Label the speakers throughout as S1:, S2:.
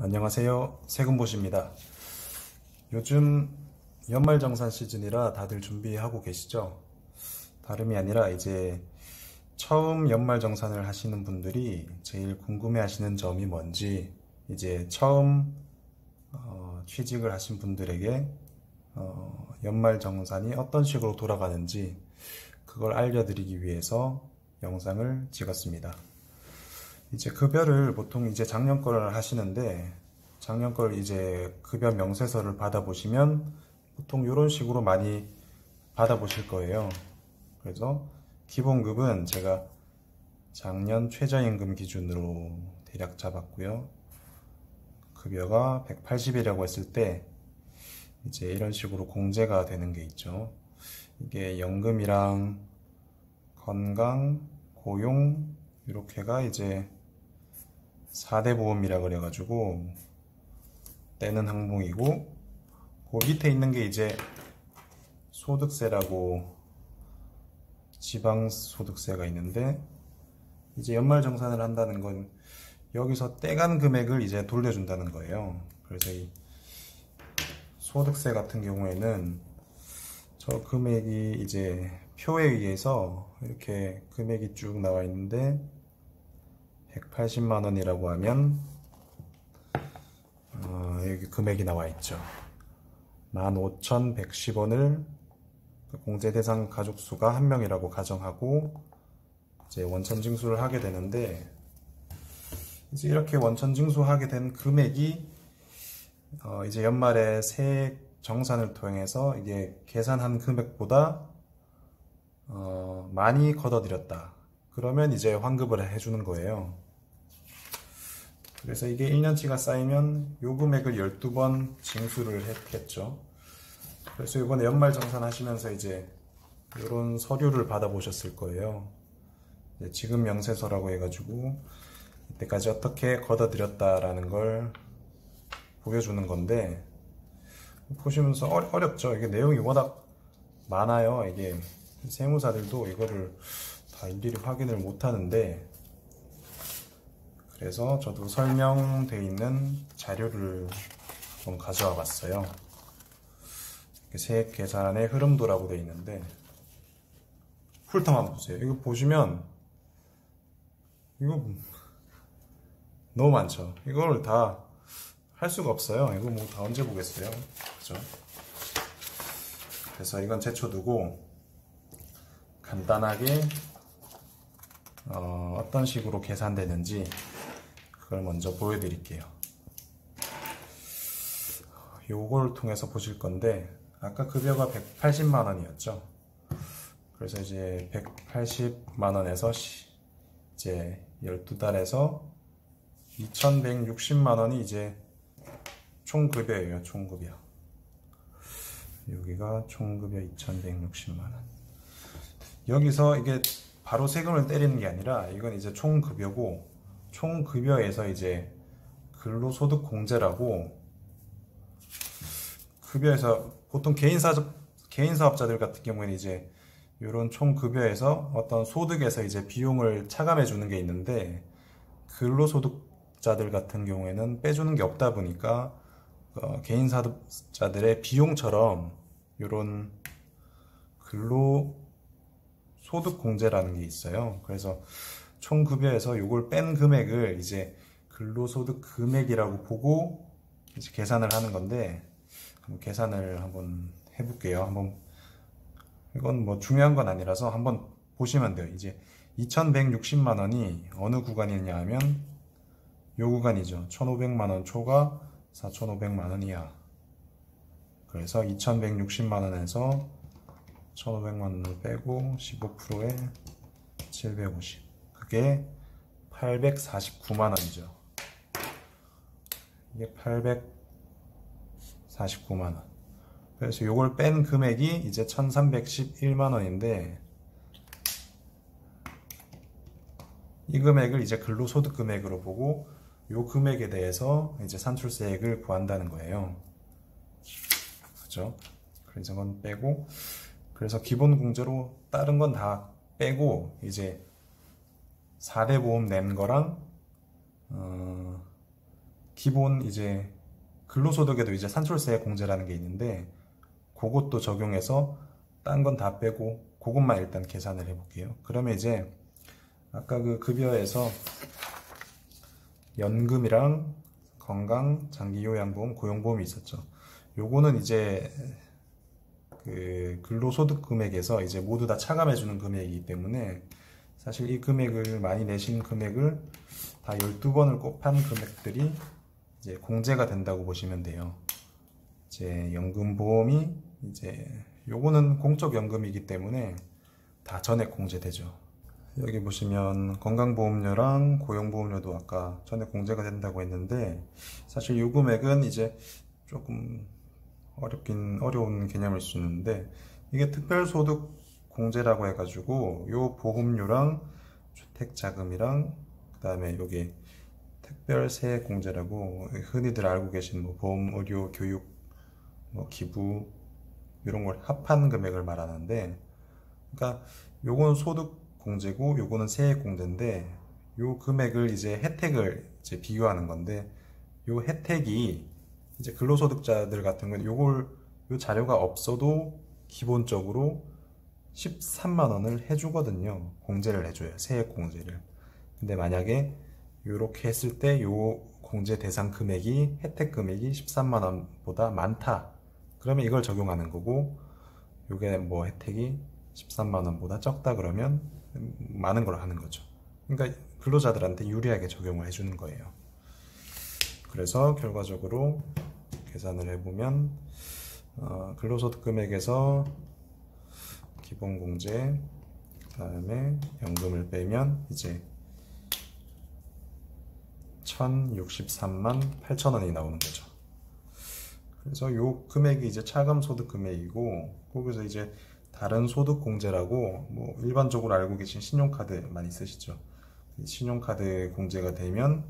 S1: 안녕하세요. 세금보시입니다. 요즘 연말정산 시즌이라 다들 준비하고 계시죠? 다름이 아니라 이제 처음 연말정산을 하시는 분들이 제일 궁금해 하시는 점이 뭔지 이제 처음 취직을 하신 분들에게 연말정산이 어떤 식으로 돌아가는지 그걸 알려드리기 위해서 영상을 찍었습니다. 이제 급여를 보통 이제 작년 거를 하시는데 작년 걸 이제 급여 명세서를 받아보시면 보통 이런 식으로 많이 받아보실 거예요. 그래서 기본급은 제가 작년 최저임금 기준으로 대략 잡았고요. 급여가 180이라고 했을 때 이제 이런 식으로 공제가 되는 게 있죠. 이게 연금이랑 건강, 고용 이렇게가 이제 4대 보험이라 그래가지고 떼는 항목이고, 그 밑에 있는 게 이제 소득세라고 지방소득세가 있는데, 이제 연말정산을 한다는 건 여기서 떼간 금액을 이제 돌려준다는 거예요. 그래서 이 소득세 같은 경우에는 저 금액이 이제 표에 의해서 이렇게 금액이 쭉 나와 있는데 180만 원이라고 하면 여기 금액이 나와 있죠. 15,110원을 공제 대상 가족 수가 1명이라고 가정하고 이제 원천 징수를 하게 되는데, 이제 이렇게 원천 징수하게 된 금액이 이제 연말에 세액 정산을 통해서 이게 계산한 금액보다 많이 걷어들였다. 그러면 이제 환급을 해주는 거예요. 그래서 이게 1년치가 쌓이면 요 금액을 12번 징수를 했겠죠. 그래서 이번에 연말정산 하시면서 이제 이런 서류를 받아보셨을 거예요. 지급 명세서라고 해가지고 이때까지 어떻게 걷어들였다라는 걸 보여주는 건데, 보시면서 어렵죠. 이게 내용이 워낙 많아요. 이게 세무사들도 이거를 다 일일이 확인을 못 하는데, 그래서 저도 설명되어 있는 자료를 좀 가져와 봤어요. 세액 계산의 흐름도라고 되어 있는데, 훑어만 한번 보세요. 이거 보시면 이거 너무 많죠. 이걸 다 할 수가 없어요. 이거 뭐 다 언제 보겠어요. 그죠? 그래서 이건 제쳐두고 간단하게 어떤 식으로 계산되는지 그걸 먼저 보여드릴게요. 요걸 통해서 보실 건데, 아까 급여가 180만 원이었죠. 그래서 이제 180만 원에서 이제 12달에서 2,160만 원이 이제 총급여예요. 총급여. 여기가 총급여 2,160만 원. 여기서 이게 바로 세금을 때리는 게 아니라 이건 이제 총급여고, 총급여에서 이제 근로소득 공제라고, 급여에서 보통 개인사업자들 같은 경우에는 이제 이런 총급여에서 어떤 소득에서 이제 비용을 차감해 주는 게 있는데, 근로소득자들 같은 경우에는 빼주는 게 없다 보니까 개인사업자들의 비용처럼 이런 근로소득 공제라는 게 있어요. 그래서 총급여에서 이걸 뺀 금액을 이제 근로소득 금액이라고 보고 이제 계산을 하는 건데, 한번 계산을 한번 해볼게요. 이건 뭐 중요한 건 아니라서 한번 보시면 돼요. 이제 2,160만 원이 어느 구간이냐 하면 요 구간이죠. 1,500만 원 초과 4,500만 원 이하. 그래서 2,160만 원에서 1,500만 원을 빼고 15%에 750. 그게 849만 원이죠. 이게 849만 원. 그래서 요걸 뺀 금액이 이제 1,311만 원인데, 이 금액을 이제 근로소득 금액으로 보고 요 금액에 대해서 이제 산출세액을 구한다는 거예요. 그죠? 그래서 이건 빼고, 그래서 기본 공제로 다른 건 다 빼고 이제 4대 보험 낸 거랑 기본 이제 근로소득에도 이제 산출세 공제라는 게 있는데 그것도 적용해서 딴 건 다 빼고 그것만 일단 계산을 해볼게요. 그러면 이제 아까 그 급여에서 연금이랑 건강, 장기 요양보험, 고용보험이 있었죠. 요거는 이제 그 근로소득 금액에서 이제 모두 다 차감해주는 금액이기 때문에 사실 이 금액을 많이 내신 금액을 다 12번을 곱한 금액들이 이제 공제가 된다고 보시면 돼요. 이제 연금보험이 이제 요거는 공적연금이기 때문에 다 전액 공제되죠. 여기 보시면 건강보험료랑 고용보험료도 아까 전액 공제가 된다고 했는데 사실 요 금액은 이제 조금 어려운 개념일 수 있는데 이게 특별소득 공제라고 해가지고 요 보험료랑 주택자금이랑 그 다음에 요게 특별세 공제라고 흔히들 알고 계신 뭐 보험, 의료, 교육, 뭐 기부 이런 걸 합한 금액을 말하는데 그러니까 요건 소득 공제고 요거는 세액 공제인데 요 금액을 이제 혜택을 이제 비교하는 건데 요 혜택이 이제 근로소득자들 같은 경우는 요 자료가 없어도 기본적으로 13만 원을 해주거든요. 공제를 해줘요. 세액 공제를. 근데 만약에 요렇게 했을 때 요 공제 대상 금액이 혜택 금액이 13만 원보다 많다. 그러면 이걸 적용하는 거고 요게 뭐 혜택이 13만 원보다 적다 그러면 많은 걸 하는 거죠. 그러니까 근로자들한테 유리하게 적용을 해주는 거예요. 그래서 결과적으로 계산을 해보면 근로소득 금액에서 기본공제 그 다음에 연금을 빼면 이제 1063만 8천 원이 나오는 거죠. 그래서 요 금액이 이제 차감소득 금액이고 거기서 이제 다른 소득 공제라고 뭐 일반적으로 알고 계신 신용카드 많이 쓰시죠. 신용카드 공제가 되면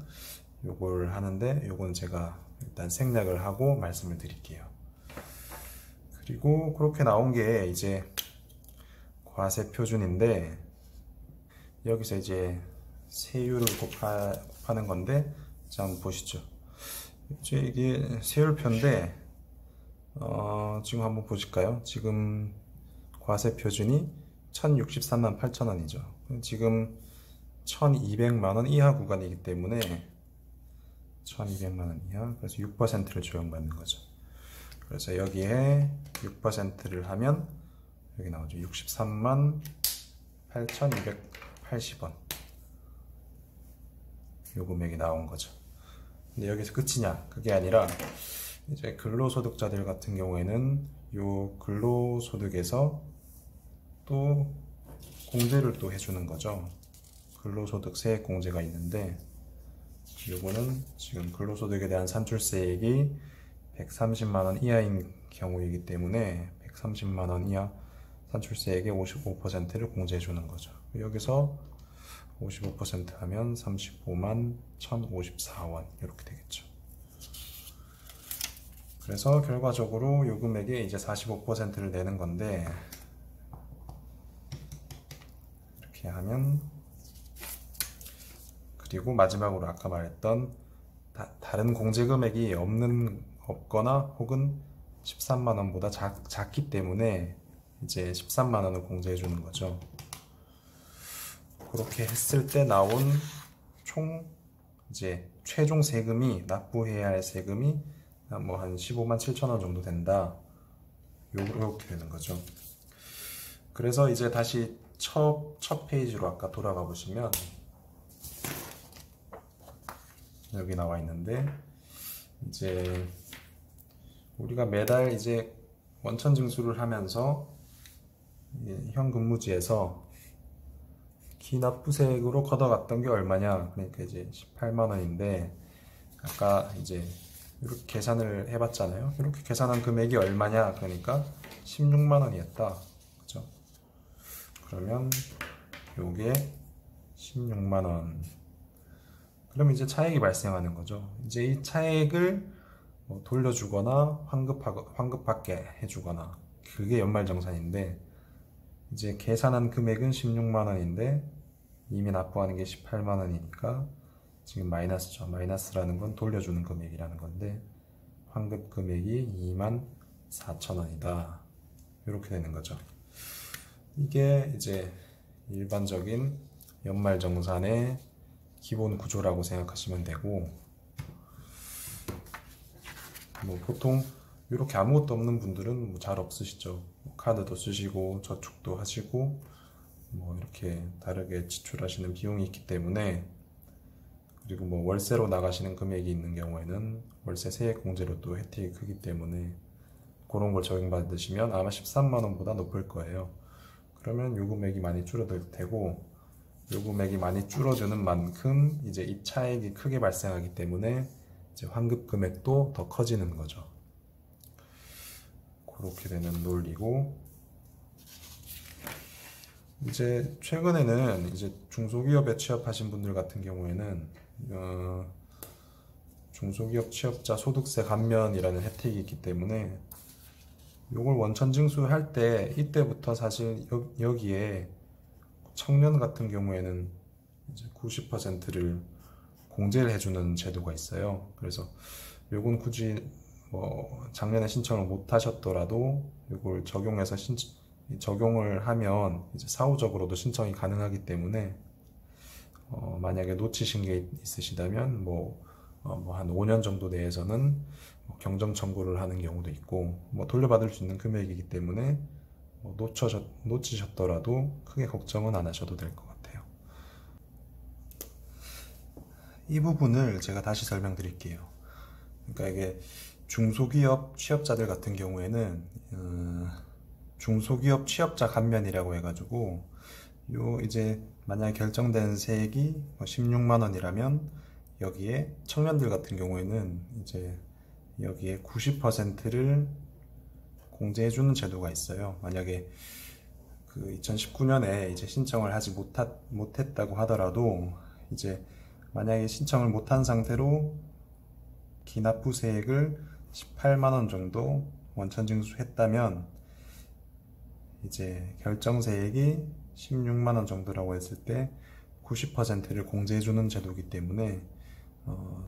S1: 요걸 하는데 요건 제가 일단 생략을 하고 말씀을 드릴게요. 그리고 그렇게 나온 게 이제 과세 표준인데 여기서 이제 세율을 곱하는 건데 자 한번 보시죠. 이제 이게 세율표인데 지금 한번 보실까요? 지금 과세 표준이 1063만 8천 원이죠. 지금 1200만 원 이하 구간이기 때문에 1200만 원 이하 그래서 6%를 적용받는 거죠. 그래서 여기에 6%를 하면 여기 나오죠. 63만 8,280원 요 금액이 나온 거죠. 근데 여기서 끝이냐? 그게 아니라 이제 근로소득자들 같은 경우에는 요 근로소득에서 또 공제를 또 해주는 거죠. 근로소득 세액 공제가 있는데 요거는 지금 근로소득에 대한 산출세액이 130만원 이하인 경우이기 때문에 130만원 이하 산출세액의 55%를 공제해 주는 거죠. 여기서 55% 하면 35만 1054원 이렇게 되겠죠. 그래서 결과적으로 요 금액에 이제 45%를 내는 건데 이렇게 하면 그리고 마지막으로 아까 말했던 다른 공제 금액이 없거나 혹은 13만원보다 작기 때문에 이제 13만원을 공제해 주는 거죠. 그렇게 했을 때 나온 총 이제 최종 세금이 납부해야 할 세금이 뭐 한 15만 7천 원 정도 된다. 요렇게 되는 거죠. 그래서 이제 다시 첫 페이지로 아까 돌아가 보시면 여기 나와 있는데 이제 우리가 매달 이제 원천 징수를 하면서 현 근무지에서 기납부세액으로 걷어갔던 게 얼마냐? 그러니까 이제 18만 원인데 아까 이제 이렇게 계산을 해봤잖아요. 이렇게 계산한 금액이 얼마냐? 그러니까 16만 원이었다. 그죠? 그러면 요게 16만 원. 그럼 이제 차액이 발생하는 거죠. 이제 이 차액을 뭐 돌려주거나 환급받게 해주거나 그게 연말정산인데 이제 계산한 금액은 16만 원인데 이미 납부하는 게 18만 원이니까 지금 마이너스죠. 마이너스라는 건 돌려주는 금액이라는 건데 환급 금액이 24,000원이다. 이렇게 되는 거죠. 이게 이제 일반적인 연말정산의 기본 구조라고 생각하시면 되고, 뭐 보통 이렇게 아무것도 없는 분들은 뭐 잘 없으시죠. 카드도 쓰시고 저축도 하시고 뭐 이렇게 다르게 지출하시는 비용이 있기 때문에, 그리고 뭐 월세로 나가시는 금액이 있는 경우에는 월세 세액 공제로 또 혜택이 크기 때문에 그런 걸 적용받으시면 아마 13만원보다 높을 거예요. 그러면 요 금액이 많이 줄어들 테고, 요 금액이 많이 줄어드는 만큼 이제 이 차액이 크게 발생하기 때문에 이제 환급 금액도 더 커지는 거죠. 그렇게 되는 논리고, 이제 최근에는 이제 중소기업에 취업하신 분들 같은 경우에는 중소기업 취업자 소득세 감면이라는 혜택이 있기 때문에 요걸 원천징수할 때 이때부터 사실 여기에 청년 같은 경우에는 이제 90%를 공제를 해주는 제도가 있어요. 그래서 요건 굳이 뭐 작년에 신청을 못 하셨더라도 요걸 적용해서 적용을 하면 이제 사후적으로도 신청이 가능하기 때문에 만약에 놓치신 게 있으시다면 한 5년 정도 내에서는 경정 청구를 하는 경우도 있고, 돌려받을 수 있는 금액이기 때문에 놓치셨더라도 크게 걱정은 안 하셔도 될 것 같아요. 이 부분을 제가 다시 설명드릴게요. 그러니까 이게 중소기업 취업자들 같은 경우에는 중소기업 취업자 감면이라고 해가지고, 요 이제 만약에 결정된 세액이 16만 원이라면 여기에 청년들 같은 경우에는 이제 여기에 90%를 공제해주는 제도가 있어요. 만약에 그 2019년에 이제 신청을 하지 못했다고 하더라도, 이제 만약에 신청을 못한 상태로 기납부세액을 18만 원 정도 원천징수했다면 이제 결정세액이 16만 원 정도라고 했을 때 90%를 공제해주는 제도이기 때문에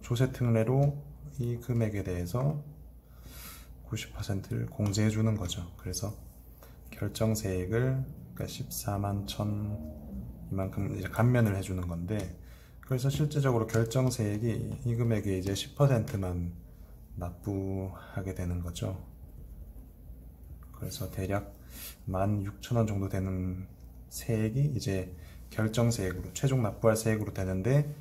S1: 조세특례로 이 금액에 대해서 90%를 공제해주는 거죠. 그래서 결정세액을 그러니까 14만 1천 이만큼 이제 감면을 해주는 건데, 그래서 실제적으로 결정세액이 이 금액의 이제 10%만 납부하게 되는 거죠. 그래서 대략 16,000원 정도 되는 세액이 이제 결정세액으로 최종 납부할 세액으로 되는데,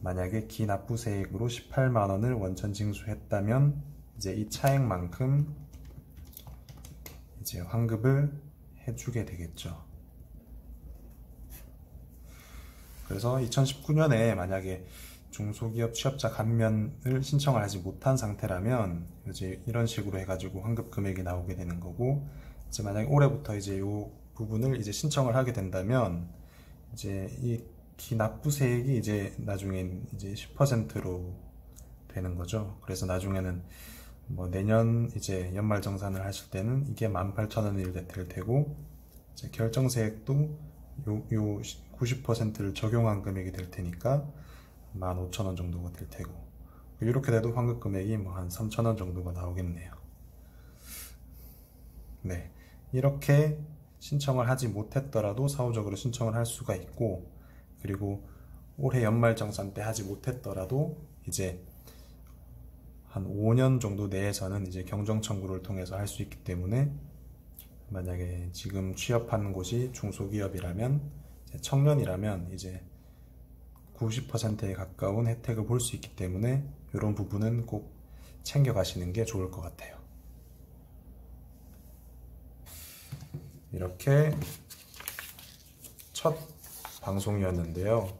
S1: 만약에 기납부세액으로 18만 원을 원천 징수했다면 이제 이 차액만큼 이제 환급을 해주게 되겠죠. 그래서 2019년에 만약에 중소기업 취업자 감면을 신청을 하지 못한 상태라면 이제 이런 식으로 해가지고 환급 금액이 나오게 되는 거고, 이제 만약에 올해부터 이제 이 부분을 이제 신청을 하게 된다면 이제 이 기납부세액이 이제 나중엔 이제 10%로 되는 거죠. 그래서 나중에는 내년 이제 연말정산을 하실 때는 이게 18,000원이 될 테고, 이제 결정세액도 요 90%를 적용한 금액이 될 테니까 15,000원 정도가 될 테고, 이렇게 돼도 환급 금액이 한 3,000원 정도가 나오겠네요. 네, 이렇게 신청을 하지 못했더라도 사후적으로 신청을 할 수가 있고, 그리고 올해 연말정산 때 하지 못했더라도 이제 한 5년 정도 내에서는 이제 경정청구를 통해서 할 수 있기 때문에, 만약에 지금 취업하는 곳이 중소기업이라면, 청년이라면 이제 90%에 가까운 혜택을 볼 수 있기 때문에 이런 부분은 꼭 챙겨가시는 게 좋을 것 같아요. 이렇게 첫 방송이었는데요.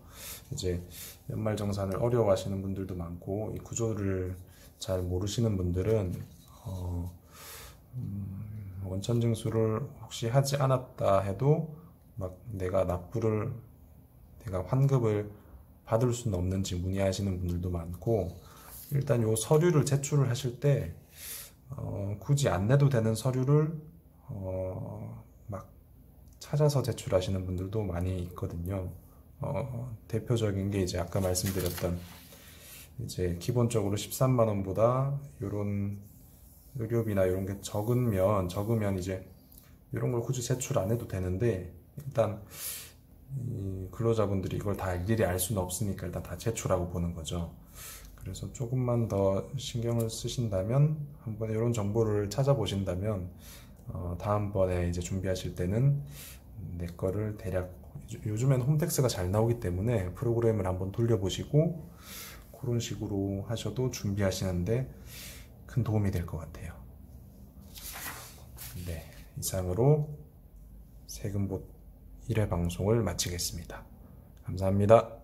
S1: 이제 연말정산을 어려워하시는 분들도 많고, 이 구조를 잘 모르시는 분들은 원천징수를 혹시 하지 않았다 해도 내가 환급을 받을 수는 없는지 문의하시는 분들도 많고, 일단 요 서류를 제출을 하실 때 굳이 안 내도 되는 서류를 막 찾아서 제출하시는 분들도 많이 있거든요. 대표적인 게 이제 아까 말씀드렸던 이제 기본적으로 13만 원보다 이런 의료비나 이런 게 적으면 이제 이런 걸 굳이 제출 안 해도 되는데, 일단 이 근로자분들이 이걸 다 일일이 알 수는 없으니까 일단 다 제출하고 보는 거죠. 그래서 조금만 더 신경을 쓰신다면, 한번 이런 정보를 찾아보신다면 다음번에 이제 준비하실 때는 내 거를 대략, 요즘엔 홈택스가 잘 나오기 때문에 프로그램을 한번 돌려보시고 그런 식으로 하셔도 준비하시는데 큰 도움이 될 것 같아요. 네, 이상으로 세금봇 1회 방송을 마치겠습니다. 감사합니다.